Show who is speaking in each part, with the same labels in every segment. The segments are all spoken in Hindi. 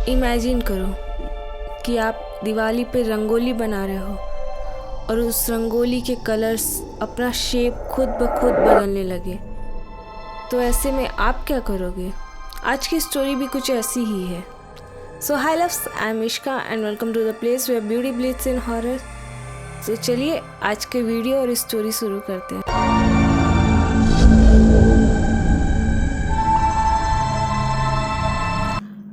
Speaker 1: इमेजिन करो कि आप दिवाली पे रंगोली बना रहे हो और उस रंगोली के कलर्स अपना शेप खुद ब खुद बदलने लगे, तो ऐसे में आप क्या करोगे? आज की स्टोरी भी कुछ ऐसी ही है। So hi loves, I am Ishka and welcome to the place where beauty bleeds in horror. तो चलिए आज के वीडियो और स्टोरी शुरू करते हैं।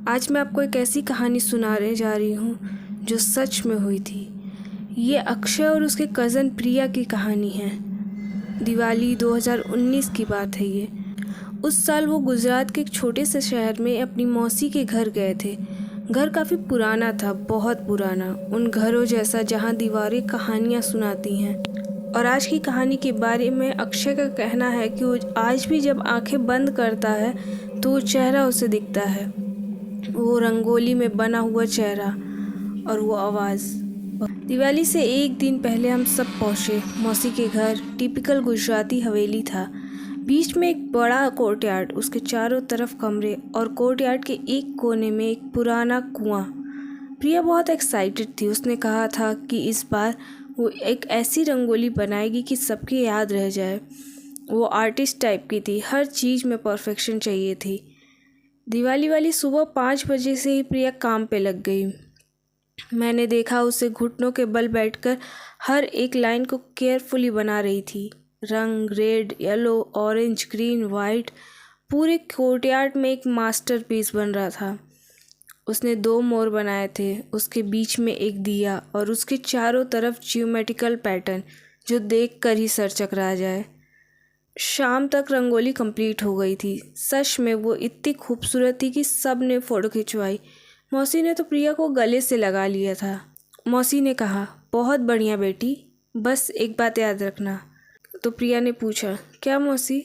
Speaker 1: आज मैं आपको एक ऐसी कहानी सुनाने जा रही हूँ जो सच में हुई थी। ये अक्षय और उसके कज़न प्रिया की कहानी है। दिवाली 2019 की बात है ये। उस साल वो गुजरात के एक छोटे से शहर में अपनी मौसी के घर गए थे। घर काफ़ी पुराना था, बहुत पुराना, उन घरों जैसा जहाँ दीवारें कहानियाँ सुनाती हैं। और आज की कहानी के बारे में अक्षय का कहना है कि वो आज भी जब आंखें बंद करता है तो वो चेहरा उसे दिखता है, वो रंगोली में बना हुआ चेहरा और वो आवाज़। दिवाली से एक दिन पहले हम सब पहुँचे मौसी के घर। टिपिकल गुजराती हवेली था। बीच में एक बड़ा कोर्टयार्ड, उसके चारों तरफ कमरे और कोर्टयार्ड के एक कोने में एक पुराना कुआं। प्रिया बहुत एक्साइटेड थी। उसने कहा था कि इस बार वो एक ऐसी रंगोली बनाएगी कि सबकी याद रह जाए। वो आर्टिस्ट टाइप की थी, हर चीज़ में परफेक्शन चाहिए थी। दिवाली वाली सुबह 5 बजे से ही प्रिया काम पे लग गई। मैंने देखा उसे घुटनों के बल बैठकर हर एक लाइन को केयरफुली बना रही थी। रंग red, yellow, orange, green, white, पूरे कोर्टयार्ड में एक मास्टरपीस बन रहा था। उसने 2 मोर बनाए थे, उसके बीच में एक दिया और उसके चारों तरफ ज्योमेट्रिकल पैटर्न जो देख कर ही सर चकरा जाए। शाम तक रंगोली कंप्लीट हो गई थी। सच में वो इतनी खूबसूरत थी कि सब ने फ़ोटो खिंचवाई। मौसी ने तो प्रिया को गले से लगा लिया था। मौसी ने कहा, बहुत बढ़िया बेटी, बस एक बात याद रखना। तो प्रिया ने पूछा, क्या मौसी?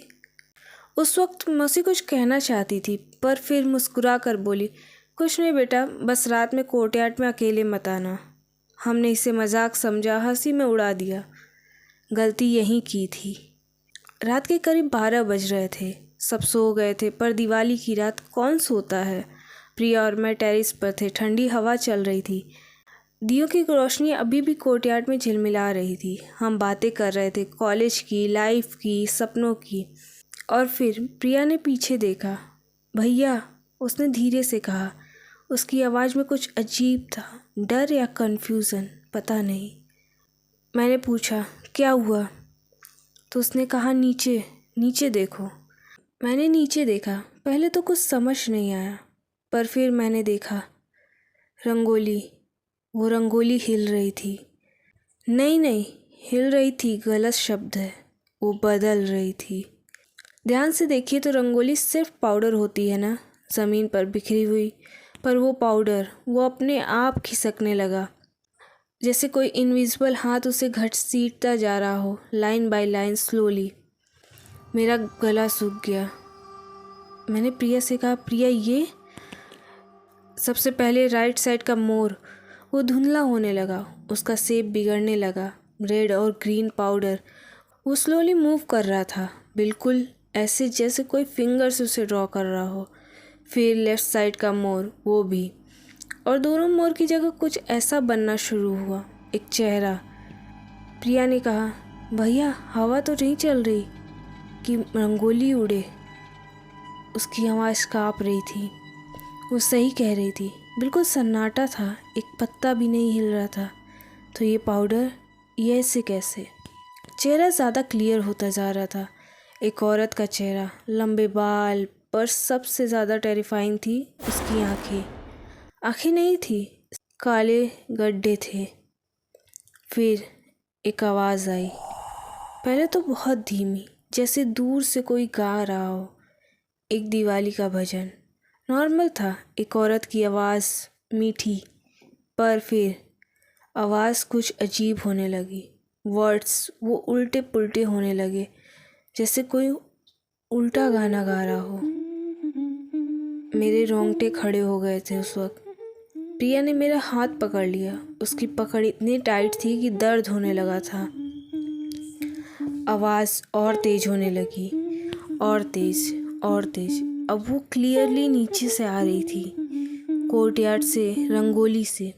Speaker 1: उस वक्त मौसी कुछ कहना चाहती थी पर फिर मुस्कुरा कर बोली, कुछ नहीं बेटा, बस रात में कोर्टयार्ड में अकेले मत आना। हमने इसे मजाक समझा, हंसी में उड़ा दिया। गलती यहीं की थी। रात के करीब 12 बज रहे थे। सब सो गए थे, पर दिवाली की रात कौन सोता है। प्रिया और मैं टेरेस पर थे। ठंडी हवा चल रही थी। दियों की रोशनी अभी भी कोर्टयार्ड में झिलमिला रही थी। हम बातें कर रहे थे, कॉलेज की, लाइफ की, सपनों की। और फिर प्रिया ने पीछे देखा। भैया, उसने धीरे से कहा। उसकी आवाज़ में कुछ अजीब था, डर या कन्फ्यूज़न, पता नहीं। मैंने पूछा, क्या हुआ? तो उसने कहा, नीचे नीचे देखो। मैंने नीचे देखा। पहले तो कुछ समझ नहीं आया, पर फिर मैंने देखा रंगोली। वो रंगोली हिल रही थी। नहीं, हिल रही थी गलत शब्द है, वो बदल रही थी। ध्यान से देखिए तो रंगोली सिर्फ पाउडर होती है ना, ज़मीन पर बिखरी हुई। पर वो पाउडर, वो अपने आप खिसकने लगा, जैसे कोई इनविजिबल हाथ उसे घसीटता जा रहा हो, लाइन बाय लाइन, स्लोली। मेरा गला सूख गया। मैंने प्रिया से कहा, प्रिया ये? सबसे पहले राइट साइड का मोर, वो धुंधला होने लगा, उसका शेप बिगड़ने लगा। रेड और ग्रीन पाउडर, वो स्लोली मूव कर रहा था, बिल्कुल ऐसे जैसे कोई फिंगर से उसे ड्रॉ कर रहा हो। फिर लेफ़्ट साइड का मोर, वो भी। और दोनों मोर की जगह कुछ ऐसा बनना शुरू हुआ, एक चेहरा। प्रिया ने कहा, भैया हवा तो नहीं चल रही कि रंगोली उड़े? उसकी आवाज़ काँप रही थी। वो सही कह रही थी, बिल्कुल सन्नाटा था, एक पत्ता भी नहीं हिल रहा था। तो ये पाउडर, ये ऐसे कैसे? चेहरा ज़्यादा क्लियर होता जा रहा था। एक औरत का चेहरा, लंबे बाल, पर सबसे ज़्यादा टेरिफाइंग थी उसकी आँखें। आँखें नहीं थी, काले गड्ढे थे। फिर एक आवाज़ आई, पहले तो बहुत धीमी, जैसे दूर से कोई गा रहा हो, एक दिवाली का भजन। नॉर्मल था, एक औरत की आवाज़, मीठी। पर फिर आवाज़ कुछ अजीब होने लगी। वर्ड्स वो उल्टे पुल्टे होने लगे, जैसे कोई उल्टा गाना गा रहा हो। मेरे रोंगटे खड़े हो गए थे उस वक्त। प्रिया ने मेरा हाथ पकड़ लिया। उसकी पकड़ इतनी टाइट थी कि दर्द होने लगा था। आवाज़ और तेज़ होने लगी, और तेज़ और तेज़। अब वो क्लियरली नीचे से आ रही थी। कोर्टयार्ड से रंगोली से।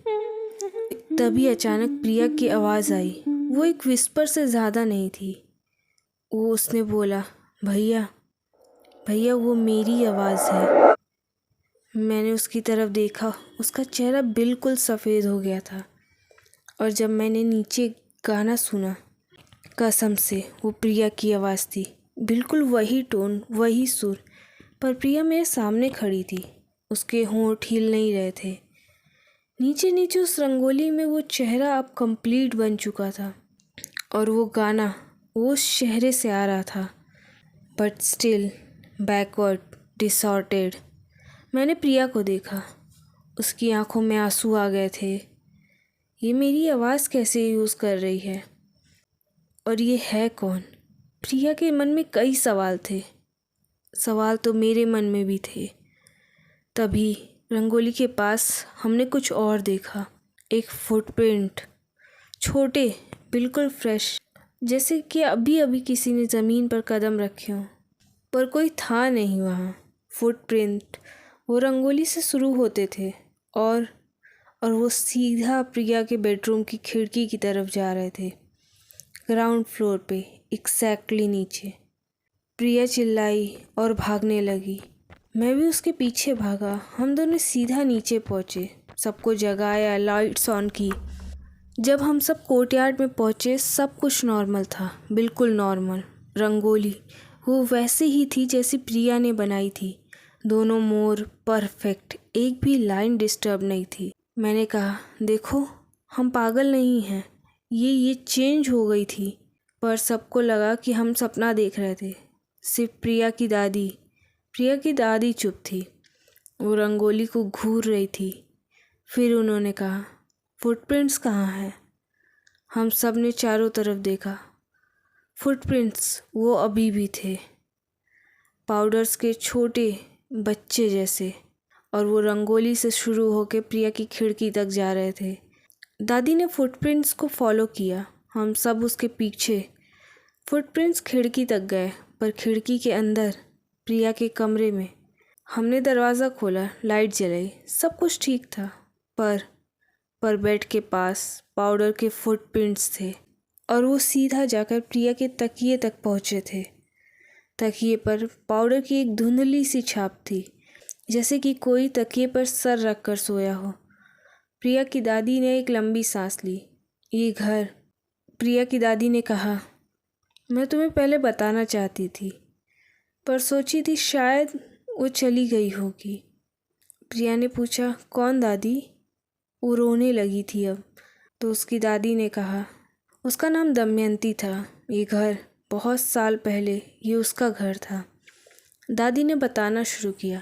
Speaker 1: तभी अचानक प्रिया की आवाज़ आई। वो एक विस्पर से ज़्यादा नहीं थी। उसने बोला, भैया भैया, वो मेरी आवाज़ है। मैंने उसकी तरफ देखा। उसका चेहरा बिल्कुल सफ़ेद हो गया था। और जब मैंने नीचे गाना सुना, कसम से वो प्रिया की आवाज़ थी। बिल्कुल वही टोन, वही सुर। पर प्रिया मेरे सामने खड़ी थी। उसके होंठ हिल नहीं रहे थे। नीचे नीचे उस रंगोली में वो चेहरा अब कंप्लीट बन चुका था। और वो गाना वो उस चेहरे से आ रहा था, बट स्टिल बैकवर्ड, डिसऑर्डेड। मैंने प्रिया को देखा। उसकी आंखों में आंसू आ गए थे। ये मेरी आवाज़ कैसे यूज़ कर रही है? और ये है कौन? प्रिया के मन में कई सवाल थे। सवाल तो मेरे मन में भी थे। तभी रंगोली के पास हमने कुछ और देखा। एक फुटप्रिंट, छोटे, बिल्कुल फ्रेश, जैसे कि अभी अभी किसी ने ज़मीन पर कदम रखे हों। पर कोई था नहीं वहाँ। फुटप्रिंट वो रंगोली से शुरू होते थे और वो सीधा प्रिया के बेडरूम की खिड़की की तरफ जा रहे थे, ग्राउंड फ्लोर पे, एग्जैक्टली नीचे। प्रिया चिल्लाई और भागने लगी। मैं भी उसके पीछे भागा। हम दोनों सीधा नीचे पहुँचे, सबको जगाया, लाइट्स ऑन की। जब हम सब कोर्टयार्ड में पहुँचे, सब कुछ नॉर्मल था, बिल्कुल नॉर्मल। रंगोली वो वैसे ही थी जैसी प्रिया ने बनाई थी। दोनों मोर परफेक्ट, एक भी लाइन डिस्टर्ब नहीं थी। मैंने कहा, देखो, हम पागल नहीं हैं। ये चेंज हो गई थी। पर सबको लगा कि हम सपना देख रहे थे। सिर्फ प्रिया की दादी चुप थी। वो रंगोली को घूर रही थी। फिर उन्होंने कहा, फुटप्रिंट्स कहाँ हैं? हम सब ने चारों तरफ देखा। फुटप्रिंट्स वो अभी भी थे, पाउडर्स के छोटे बच्चे जैसे। और वो रंगोली से शुरू होकर प्रिया की खिड़की तक जा रहे थे। दादी ने फुटप्रिंट्स को फॉलो किया। हम सब उसके पीछे। फुटप्रिंट्स खिड़की तक गए, पर खिड़की के अंदर, प्रिया के कमरे में। हमने दरवाज़ा खोला, लाइट जलाई, सब कुछ ठीक था। पर बेड के पास पाउडर के फुटप्रिंट्स थे। और वो सीधा जाकर प्रिया के तकिए तक पहुँचे थे। तकिए पर पाउडर की एक धुंधली सी छाप थी, जैसे कि कोई तकिए पर सर रख कर सोया हो। प्रिया की दादी ने एक लंबी सांस ली। ये घर, प्रिया की दादी ने कहा, मैं तुम्हें पहले बताना चाहती थी, पर सोची थी शायद वो चली गई होगी। प्रिया ने पूछा, कौन दादी? वो रोने लगी थी अब। तो उसकी दादी ने कहा, उसका नाम दमयंती था। ये घर बहुत साल पहले ये उसका घर था। दादी ने बताना शुरू किया।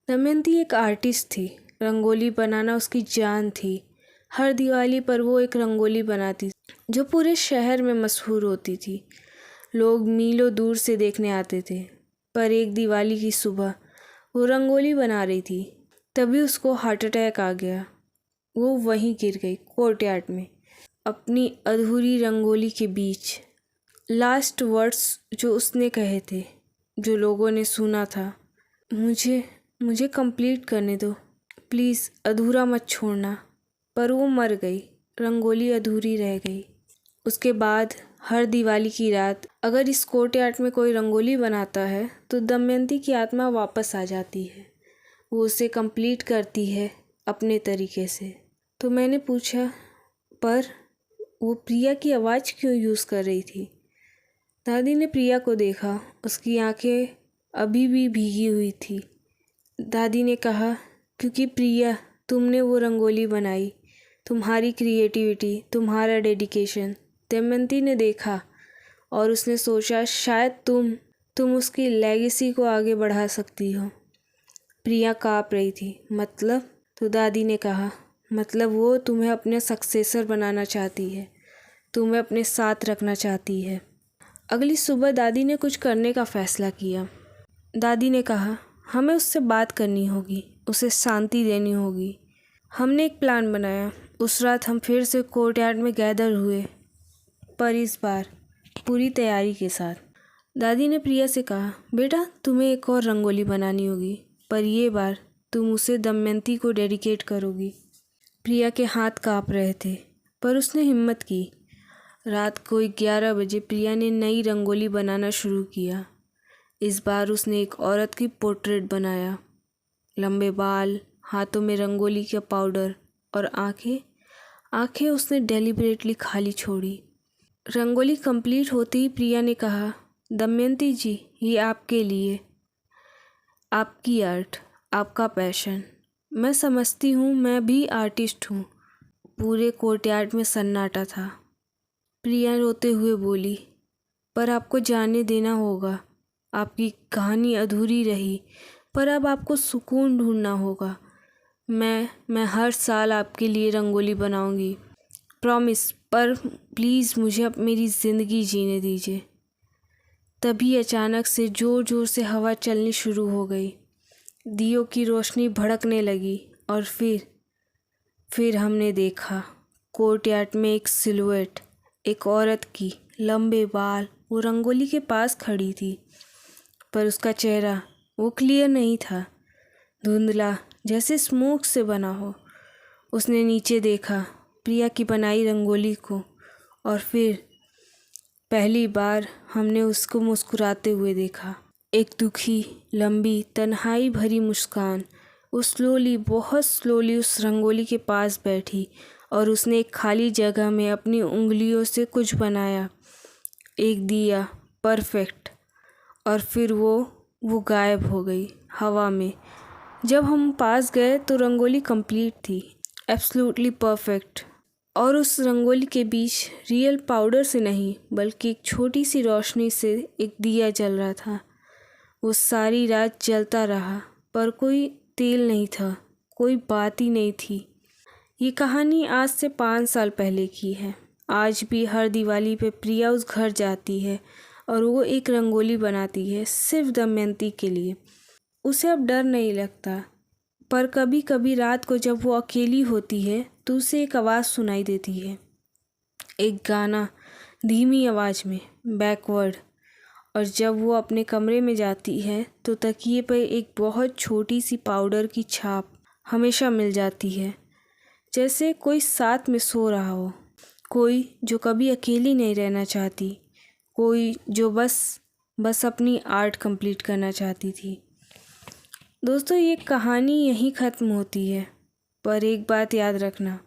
Speaker 1: दमयंती एक आर्टिस्ट थी। रंगोली बनाना उसकी जान थी। हर दिवाली पर वो एक रंगोली बनाती, जो पूरे शहर में मशहूर होती थी। लोग मीलों दूर से देखने आते थे। पर एक दिवाली की सुबह वो रंगोली बना रही थी, तभी उसको हार्ट अटैक आ गया। वो वहीं गिर गई, कोर्टयार्ड में, अपनी अधूरी रंगोली के बीच। लास्ट वर्ड्स जो उसने कहे थे, जो लोगों ने सुना था, मुझे कंप्लीट करने दो प्लीज़, अधूरा मत छोड़ना। पर वो मर गई, रंगोली अधूरी रह गई। उसके बाद हर दिवाली की रात अगर इस कोर्टयार्ड में कोई रंगोली बनाता है तो दमयंती की आत्मा वापस आ जाती है। वो उसे कंप्लीट करती है अपने तरीके से। तो मैंने पूछा, पर वो प्रिया की आवाज़ क्यों यूज़ कर रही थी? दादी ने प्रिया को देखा। उसकी आंखें अभी भी भीगी हुई थी। दादी ने कहा, क्योंकि प्रिया, तुमने वो रंगोली बनाई, तुम्हारी क्रिएटिविटी, तुम्हारा डेडिकेशन दमयंती ने देखा और उसने सोचा शायद तुम उसकी लेगेसी को आगे बढ़ा सकती हो। प्रिया काँप रही थी। मतलब? तो दादी ने कहा, मतलब वो तुम्हें अपने सक्सेसर बनाना चाहती है, तुम्हें अपने साथ रखना चाहती है। अगली सुबह दादी ने कुछ करने का फ़ैसला किया। दादी ने कहा, हमें उससे बात करनी होगी, उसे शांति देनी होगी। हमने एक प्लान बनाया। उस रात हम फिर से कोर्टयार्ड में गैदर हुए, पर इस बार पूरी तैयारी के साथ। दादी ने प्रिया से कहा, बेटा, तुम्हें एक और रंगोली बनानी होगी, पर ये बार तुम उसे दमयंती को डेडिकेट करोगी। प्रिया के हाथ काँप रहे थे, पर उसने हिम्मत की। रात को 11 बजे प्रिया ने नई रंगोली बनाना शुरू किया। इस बार उसने एक औरत की पोर्ट्रेट बनाया। लंबे बाल, हाथों में रंगोली का पाउडर और आंखें उसने डेलिबरेटली खाली छोड़ी। रंगोली कंप्लीट होते ही प्रिया ने कहा, दमयंती जी, ये आपके लिए, आपकी आर्ट, आपका पैशन। मैं समझती हूँ, मैं भी आर्टिस्ट हूँ। पूरे कोर्टयार्ड में सन्नाटा था। प्रिया रोते हुए बोली, पर आपको जाने देना होगा। आपकी कहानी अधूरी रही, पर अब आपको सुकून ढूंढना होगा। मैं हर साल आपके लिए रंगोली बनाऊंगी, प्रॉमिस। पर प्लीज़ मुझे अब मेरी ज़िंदगी जीने दीजिए। तभी अचानक से ज़ोर ज़ोर से हवा चलनी शुरू हो गई। दियों की रोशनी भड़कने लगी और फिर हमने देखा कोर्टयार्ड में एक सिलुएट, एक औरत की, लंबे बाल। वो रंगोली के पास खड़ी थी, पर उसका चेहरा वो क्लियर नहीं था, धुंधला, जैसे स्मोक से बना हो। उसने नीचे देखा, प्रिया की बनाई रंगोली को, और फिर पहली बार हमने उसको मुस्कुराते हुए देखा। एक दुखी, लंबी, तन्हाई भरी मुस्कान। वो बहुत स्लोली उस रंगोली के पास बैठी और उसने एक खाली जगह में अपनी उंगलियों से कुछ बनाया, एक दिया, परफेक्ट। और फिर वो गायब हो गई हवा में। जब हम पास गए तो रंगोली कंप्लीट थी, एब्सोल्युटली परफेक्ट। और उस रंगोली के बीच रियल पाउडर से नहीं, बल्कि एक छोटी सी रोशनी से एक दिया जल रहा था। वो सारी रात जलता रहा, पर कोई तेल नहीं था, कोई बात ही नहीं थी। ये कहानी आज से 5 साल पहले की है। आज भी हर दिवाली पे प्रिया उस घर जाती है और वो एक रंगोली बनाती है, सिर्फ दमयंती के लिए। उसे अब डर नहीं लगता, पर कभी कभी रात को जब वो अकेली होती है तो उसे एक आवाज़ सुनाई देती है, एक गाना धीमी आवाज़ में, बैकवर्ड। और जब वो अपने कमरे में जाती है तो तकिए पर एक बहुत छोटी सी पाउडर की छाप हमेशा मिल जाती है, जैसे कोई साथ में सो रहा हो, कोई जो कभी अकेली नहीं रहना चाहती, कोई जो बस अपनी आर्ट कंप्लीट करना चाहती थी। दोस्तों, ये कहानी यहीं ख़त्म होती है, पर एक बात याद रखना,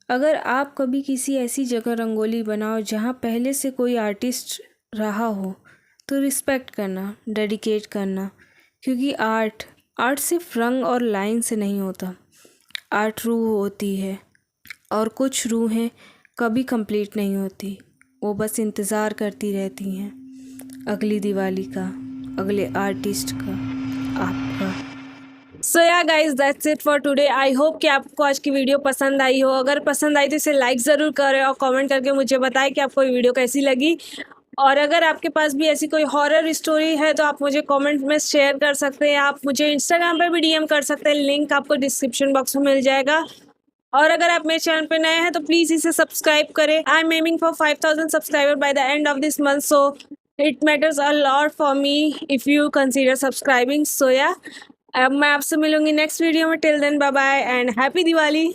Speaker 1: अगर आप कभी किसी ऐसी जगह रंगोली बनाओ जहाँ पहले से कोई आर्टिस्ट रहा हो, तो रिस्पेक्ट करना, डेडिकेट करना। क्योंकि आर्ट सिर्फ रंग और लाइन से नहीं होता। आर्ट रूह होती है, और कुछ रूहें कभी कंप्लीट नहीं होती, वो बस इंतज़ार करती रहती हैं अगली दिवाली का, अगले आर्टिस्ट का, आपका। सो yeah guys, that's it for today. I hope कि आपको आज की वीडियो पसंद आई हो। अगर पसंद आई तो इसे लाइक ज़रूर करें और कमेंट करके मुझे बताएं कि आपको ये वीडियो कैसी लगी। और अगर आपके पास भी ऐसी कोई हॉरर स्टोरी है तो आप मुझे कमेंट में शेयर कर सकते हैं। आप मुझे इंस्टाग्राम पर भी डीएम कर सकते हैं, लिंक आपको डिस्क्रिप्शन बॉक्स में मिल जाएगा। और अगर आप मेरे चैनल पे नए हैं तो प्लीज़ इसे सब्सक्राइब करें। I am aiming for 5000 subscriber by the end of this month, so it matters a lot for me if you consider subscribing. So ya, अब मैं आपसे मिलूंगी नेक्स्ट वीडियो में। Till then, bye bye and happy Diwali.